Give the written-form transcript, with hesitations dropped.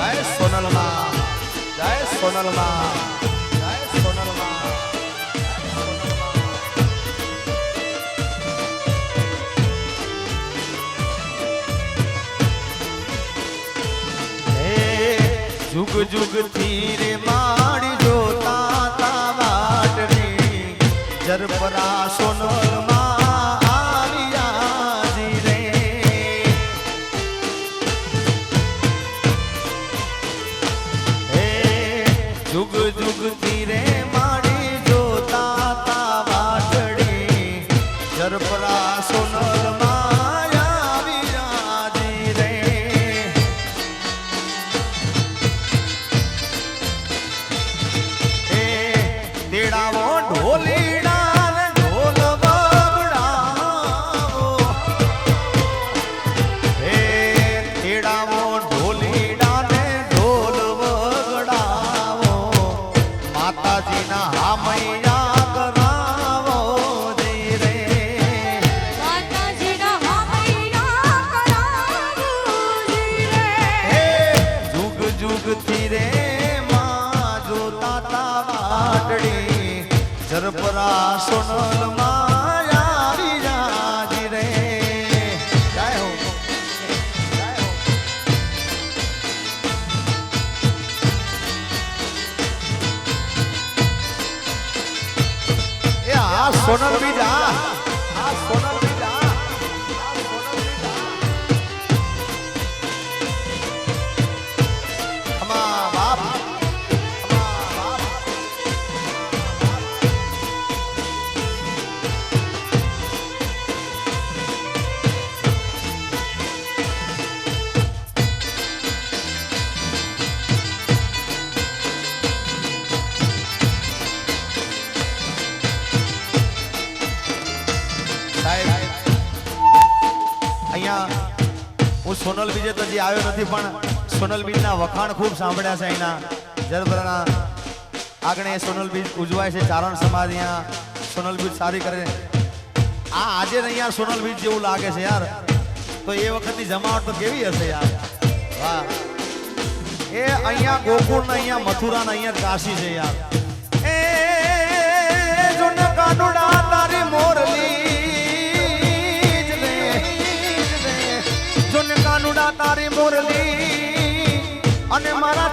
જય સોનલમાં, જય સોનલમાં, જય સોનલમાં. જુગ જુગ થી રે માડી જોતા તા વાટડી જરપરા સોનલમાં આવ્યા જી રે. હે જુગ જુગ થી રે માડી જોતા તા વાટડી જરપરા સોનલમાં જરપરા સોનલમાં આવી જાજી રે. જય હો, જય હો. એ આ સોનલ બીજા, આ સોનલ બીજા, આ સોનલ બીજા. અમા બાપ હું સોનલ બીજે તો હજી આવ્યો નથી પણ સોનલ બીજના વખાણ ખૂબ સાંભળ્યા છે. અહીંના જરબરાના આગળ સોનલ બીજ ઉજવાય છે. ચારણ સમાજ અહીંયા સોનલ બીજ સારી કરે. આ આજે અહીંયા સોનલ બીજ જેવું લાગે છે યાર. તો એ વખતની જમાવટ તો કેવી હશે યાર. વાહ. એ અહીંયા ગોકુળ ને અહીંયા મથુરા ને અહીંયા કાશી છે યાર. એ જોન કાનુડા તારી મોરલી કાનુડા તારી મોરલી અને મારા